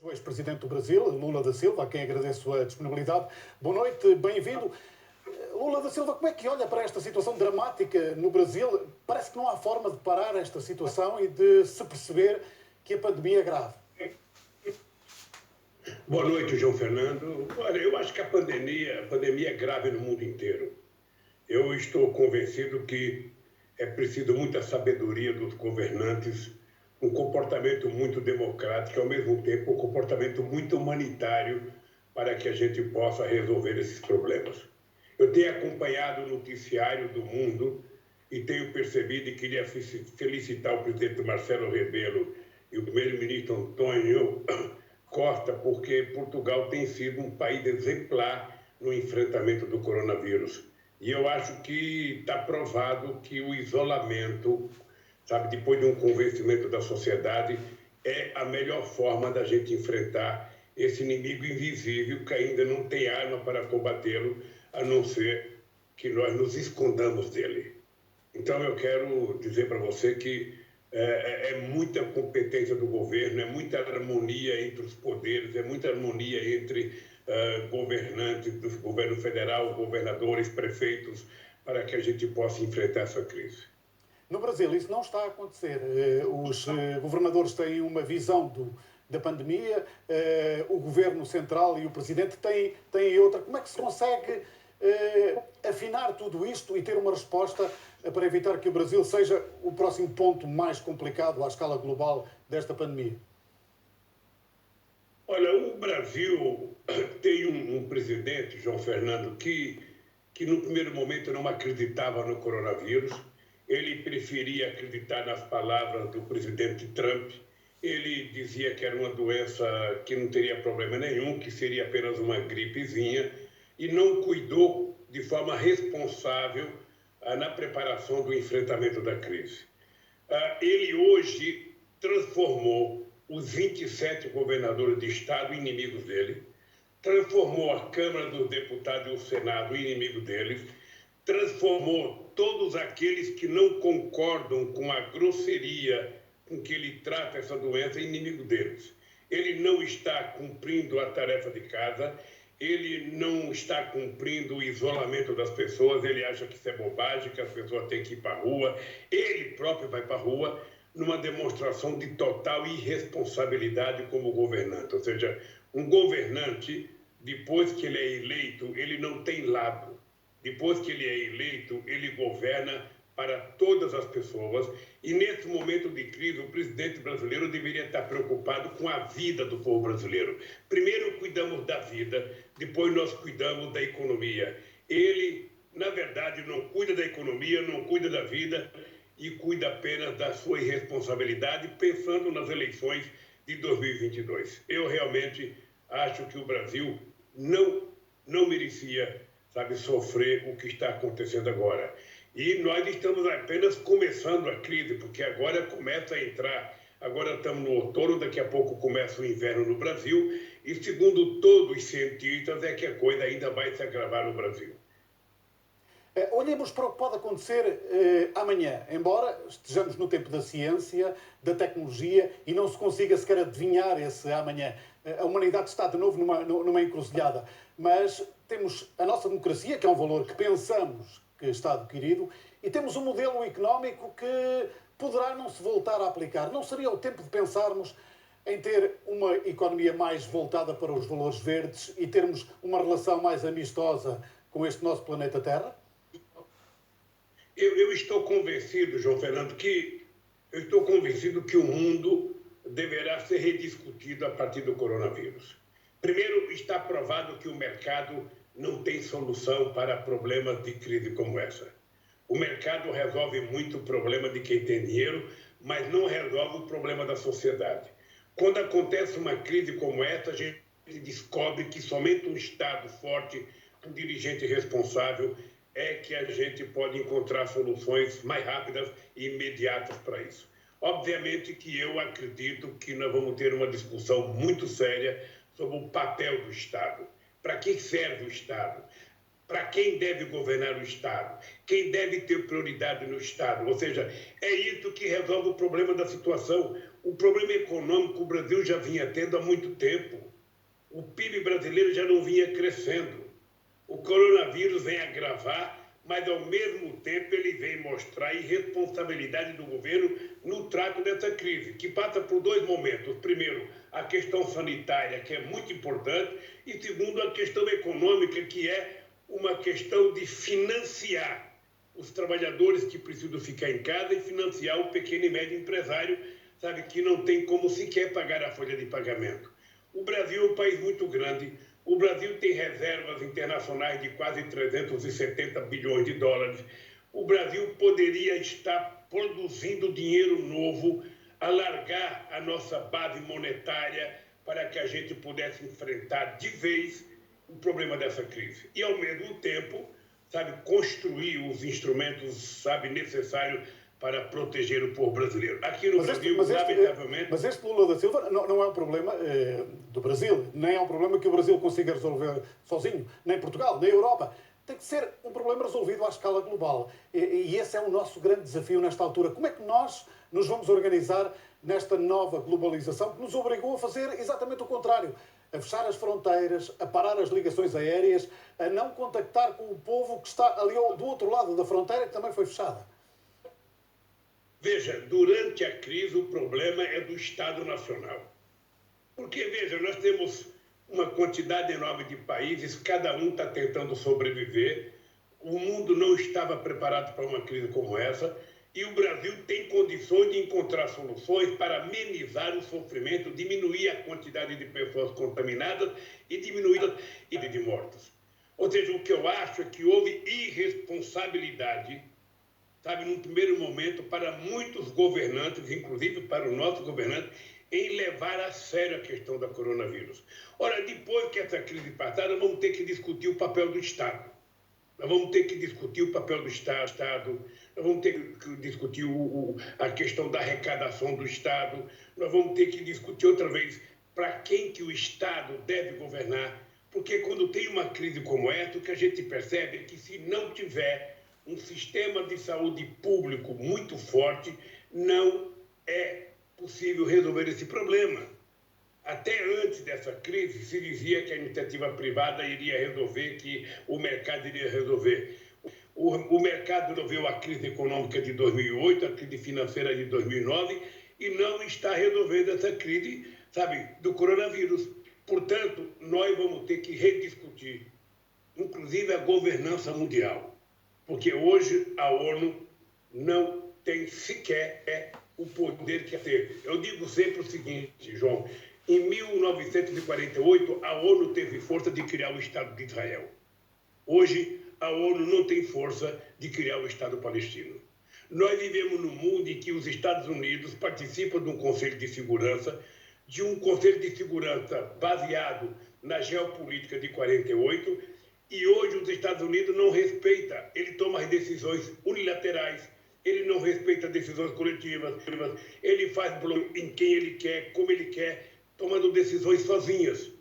O ex-presidente do Brasil, Lula da Silva, a quem agradeço a disponibilidade. Boa noite, bem-vindo. Lula da Silva, como é que olha para esta situação dramática no Brasil? Parece que não há forma de parar esta situação e de se perceber que a pandemia é grave. Boa noite, João Fernando. Olha, eu acho que a pandemia é grave no mundo inteiro. Eu estou convencido que é preciso muita sabedoria dos governantes, um comportamento muito democrático e, ao mesmo tempo, um comportamento muito humanitário para que a gente possa resolver esses problemas. Eu tenho acompanhado o noticiário do mundo e tenho percebido e queria felicitar o presidente Marcelo Rebelo e o primeiro-ministro Antônio Costa, porque Portugal tem sido um país exemplar no enfrentamento do coronavírus. E eu acho que está provado que o isolamento, sabe, depois de um convencimento da sociedade, é a melhor forma da gente enfrentar esse inimigo invisível que ainda não tem arma para combatê-lo, a não ser que nós nos escondamos dele. Então eu quero dizer para você que é muita competência do governo, é muita harmonia entre os poderes, é muita harmonia entre governantes do governo federal, governadores, prefeitos, para que a gente possa enfrentar essa crise. No Brasil isso não está a acontecer. Os governadores têm uma visão da pandemia, o governo central e o presidente têm outra. Como é que se consegue afinar tudo isto e ter uma resposta para evitar que o Brasil seja o próximo ponto mais complicado à escala global desta pandemia? Olha, o Brasil tem um presidente, João Fernando, que no primeiro momento não acreditava no coronavírus. Ele preferia acreditar nas palavras do presidente Trump. Ele dizia que era uma doença que não teria problema nenhum, que seria apenas uma gripezinha, e não cuidou de forma responsável na preparação do enfrentamento da crise. Ele hoje transformou os 27 governadores de estado em inimigos dele, transformou a Câmara dos Deputados e o Senado em inimigo deles, transformou todos aqueles que não concordam com a grosseria com que ele trata essa doença em inimigo deles. Ele não está cumprindo a tarefa de casa, ele não está cumprindo o isolamento das pessoas, ele acha que isso é bobagem, que as pessoas têm que ir para a rua, ele próprio vai para a rua, numa demonstração de total irresponsabilidade como governante. Ou seja, um governante, depois que ele é eleito, ele não tem lado. Depois que ele é eleito, ele governa para todas as pessoas. E nesse momento de crise, o presidente brasileiro deveria estar preocupado com a vida do povo brasileiro. Primeiro cuidamos da vida, depois nós cuidamos da economia. Ele, na verdade, não cuida da economia, não cuida da vida e cuida apenas da sua irresponsabilidade, pensando nas eleições de 2022. Eu realmente acho que o Brasil não merecia, sabe, sofrer o que está acontecendo agora. E nós estamos apenas começando a crise, porque agora começa a entrar, agora estamos no outono, daqui a pouco começa o inverno no Brasil, e segundo todos os cientistas é que a coisa ainda vai se agravar no Brasil. Olhemos para o que pode acontecer amanhã, embora estejamos no tempo da ciência, da tecnologia e não se consiga sequer adivinhar esse amanhã. A humanidade está de novo numa encruzilhada, mas temos a nossa democracia, que é um valor que pensamos que está adquirido, e temos um modelo económico que poderá não se voltar a aplicar. Não seria o tempo de pensarmos em ter uma economia mais voltada para os valores verdes e termos uma relação mais amistosa com este nosso planeta Terra? Eu estou convencido, João Fernando, que o mundo deverá ser rediscutido a partir do coronavírus. Primeiro, está provado que o mercado não tem solução para problemas de crise como essa. O mercado resolve muito o problema de quem tem dinheiro, mas não resolve o problema da sociedade. Quando acontece uma crise como essa, a gente descobre que somente um Estado forte, um dirigente responsável, é que a gente pode encontrar soluções mais rápidas e imediatas para isso. Obviamente que eu acredito que nós vamos ter uma discussão muito séria sobre o papel do Estado. Para que serve o Estado? para quem deve governar o Estado, quem deve ter prioridade no Estado. Ou seja, é isso que resolve o problema da situação. O problema econômico o Brasil já vinha tendo há muito tempo. O PIB brasileiro já não vinha crescendo. O coronavírus vem agravar, mas ao mesmo tempo ele vem mostrar a irresponsabilidade do governo no trato dessa crise, que passa por dois momentos. Primeiro, a questão sanitária, que é muito importante, e segundo, a questão econômica, que é uma questão de financiar os trabalhadores que precisam ficar em casa e financiar o pequeno e médio empresário, sabe, que não tem como sequer pagar a folha de pagamento. O Brasil é um país muito grande. O Brasil tem reservas internacionais de quase 370 bilhões de dólares. O Brasil poderia estar produzindo dinheiro novo, alargar a nossa base monetária para que a gente pudesse enfrentar de vez o problema dessa crise. E, ao mesmo tempo, sabe, construir os instrumentos, sabe, necessários para proteger o povo brasileiro. Aqui no Brasil, lamentavelmente... Mas este Lula da Silva não é um problema do Brasil, nem é um problema que o Brasil consiga resolver sozinho, nem Portugal, nem Europa. Tem que ser um problema resolvido à escala global. E esse é o nosso grande desafio nesta altura. Como é que nós nos vamos organizar nesta nova globalização que nos obrigou a fazer exatamente o contrário? A fechar as fronteiras, a parar as ligações aéreas, a não contactar com o povo que está ali do outro lado da fronteira, que também foi fechada. Veja, durante a crise o problema é do Estado Nacional. Porque, veja, nós temos uma quantidade enorme de países, cada um está tentando sobreviver, o mundo não estava preparado para uma crise como essa, e o Brasil tem condições de encontrar soluções para amenizar o sofrimento, diminuir a quantidade de pessoas contaminadas e diminuir a quantidade de mortos. Ou seja, o que eu acho é que houve irresponsabilidade, sabe, num primeiro momento, para muitos governantes, inclusive para o nosso governante, em levar a sério a questão da coronavírus. Ora, depois que essa crise passar, nós vamos ter que discutir o papel do Estado. Nós vamos ter que discutir o papel do Estado, nós vamos ter que discutir a questão da arrecadação do Estado, nós vamos ter que discutir outra vez para quem que o Estado deve governar, porque quando tem uma crise como essa, o que a gente percebe é que se não tiver um sistema de saúde público muito forte, não é possível resolver esse problema. Até antes dessa crise, se dizia que a iniciativa privada iria resolver, que o mercado iria resolver. O mercado resolveu a crise econômica de 2008, a crise financeira de 2009, e não está resolvendo essa crise, sabe, do coronavírus. Portanto, nós vamos ter que rediscutir, inclusive a governança mundial. Porque hoje a ONU não tem sequer o poder que teve. Eu digo sempre o seguinte, João, em 1948 a ONU teve força de criar o Estado de Israel. Hoje a ONU não tem força de criar o Estado palestino. Nós vivemos num mundo em que os Estados Unidos participam de um Conselho de Segurança, baseado na geopolítica de 48, e hoje os Estados Unidos não respeita, ele toma as decisões unilaterais, ele não respeita decisões coletivas, ele faz em quem ele quer, como ele quer, tomando decisões sozinhas.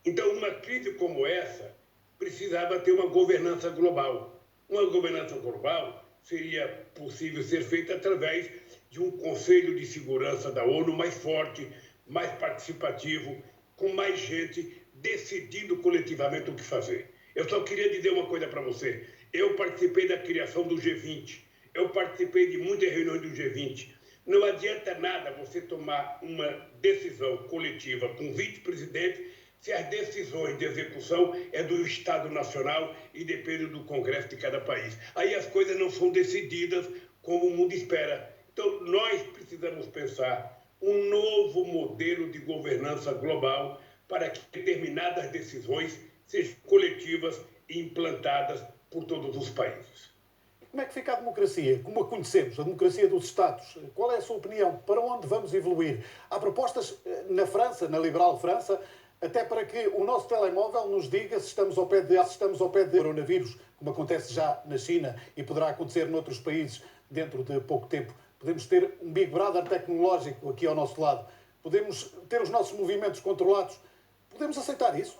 Então, uma crise como essa precisava ter uma governança global. Uma governança global seria possível ser feita através de um Conselho de Segurança da ONU mais forte, mais participativo, com mais gente decidindo coletivamente o que fazer. Eu só queria dizer uma coisa para você. Eu participei da criação do G20. Eu participei de muitas reuniões do G20. Não adianta nada você tomar uma decisão coletiva com 20 presidentes se as decisões de execução é do Estado Nacional e depende do Congresso de cada país. Aí as coisas não são decididas como o mundo espera. Então, nós precisamos pensar um novo modelo de governança global para que determinadas decisões sejam coletivas e implantadas por todos os países. Como é que fica a democracia? Como a conhecemos, a democracia dos Estados? Qual é a sua opinião? Para onde vamos evoluir? Há propostas na França, na liberal França, até para que o nosso telemóvel nos diga se estamos ao pé de coronavírus, como acontece já na China e poderá acontecer noutros países dentro de pouco tempo. Podemos ter um Big Brother tecnológico aqui ao nosso lado. Podemos ter os nossos movimentos controlados. Podemos aceitar isso?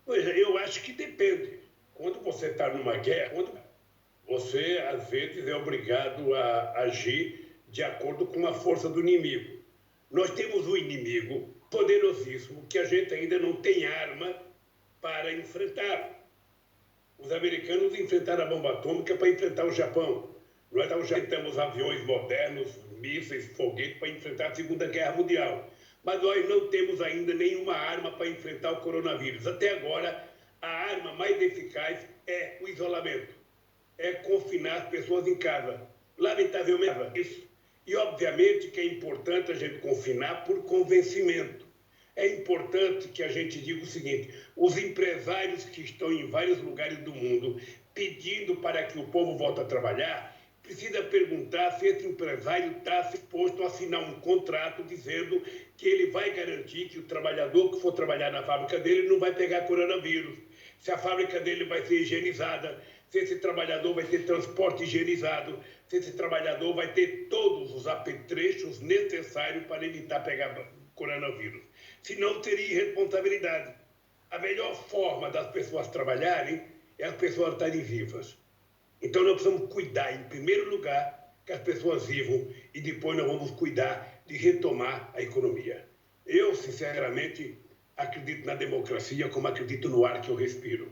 Pois é, eu acho que depende. Quando você está numa guerra, você, às vezes, é obrigado a agir de acordo com a força do inimigo. Nós temos um inimigo poderosíssimo que a gente ainda não tem arma para enfrentar. Os americanos enfrentaram a bomba atômica para enfrentar o Japão. Nós já temos aviões modernos, mísseis, foguetes para enfrentar a Segunda Guerra Mundial. Mas nós não temos ainda nenhuma arma para enfrentar o coronavírus. Até agora, a arma mais eficaz é o isolamento. É confinar as pessoas em casa. Lamentavelmente, isso. E, obviamente, que é importante a gente confinar por convencimento. É importante que a gente diga o seguinte: os empresários que estão em vários lugares do mundo pedindo para que o povo volte a trabalhar, precisa perguntar se esse empresário está disposto a assinar um contrato dizendo que ele vai garantir que o trabalhador que for trabalhar na fábrica dele não vai pegar coronavírus, se a fábrica dele vai ser higienizada, se esse trabalhador vai ter transporte higienizado, se esse trabalhador vai ter todos os apetrechos necessários para evitar pegar coronavírus. Senão teria irresponsabilidade. A melhor forma das pessoas trabalharem é as pessoas estarem vivas. Então nós precisamos cuidar, em primeiro lugar, que as pessoas vivam e depois nós vamos cuidar de retomar a economia. Eu, sinceramente, acredito na democracia como acredito no ar que eu respiro.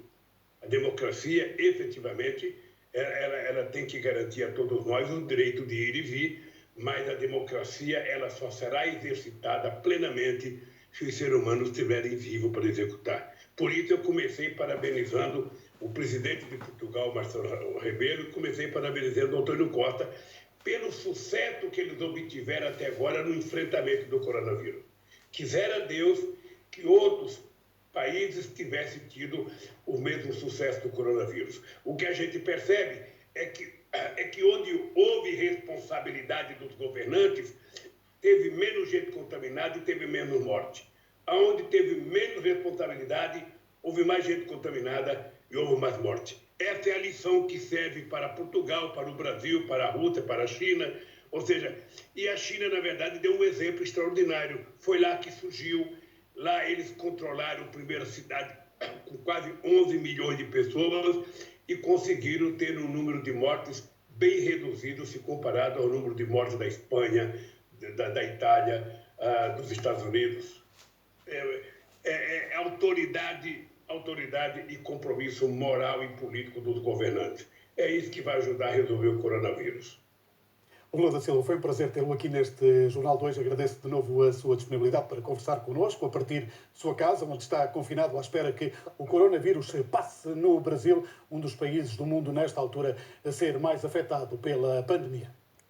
A democracia, efetivamente, ela tem que garantir a todos nós o direito de ir e vir, mas a democracia ela só será exercitada plenamente se os seres humanos estiverem vivos para executar. Por isso eu comecei parabenizando o presidente de Portugal, Marcelo Rebelo, e comecei parabenizando o Antônio Costa pelo sucesso que eles obtiveram até agora no enfrentamento do coronavírus. Quisera Deus que outros países tivessem tido o mesmo sucesso do coronavírus. O que a gente percebe é que onde houve responsabilidade dos governantes, teve menos gente contaminada e teve menos morte. Onde teve menos responsabilidade, houve mais gente contaminada e houve mais morte. Essa é a lição que serve para Portugal, para o Brasil, para a Rússia, para a China. Ou seja, e a China, na verdade, deu um exemplo extraordinário. Foi lá que surgiu, lá eles controlaram a primeira cidade com quase 11 milhões de pessoas e conseguiram ter um número de mortes bem reduzido se comparado ao número de mortes da Espanha, da Itália, dos Estados Unidos. Autoridade e compromisso moral e político dos governantes. É isso que vai ajudar a resolver o coronavírus. Lula da Silva, foi um prazer tê-lo aqui neste Jornal 2. Agradeço de novo a sua disponibilidade para conversar connosco a partir de sua casa, onde está confinado à espera que o coronavírus passe no Brasil, um dos países do mundo nesta altura a ser mais afetado pela pandemia.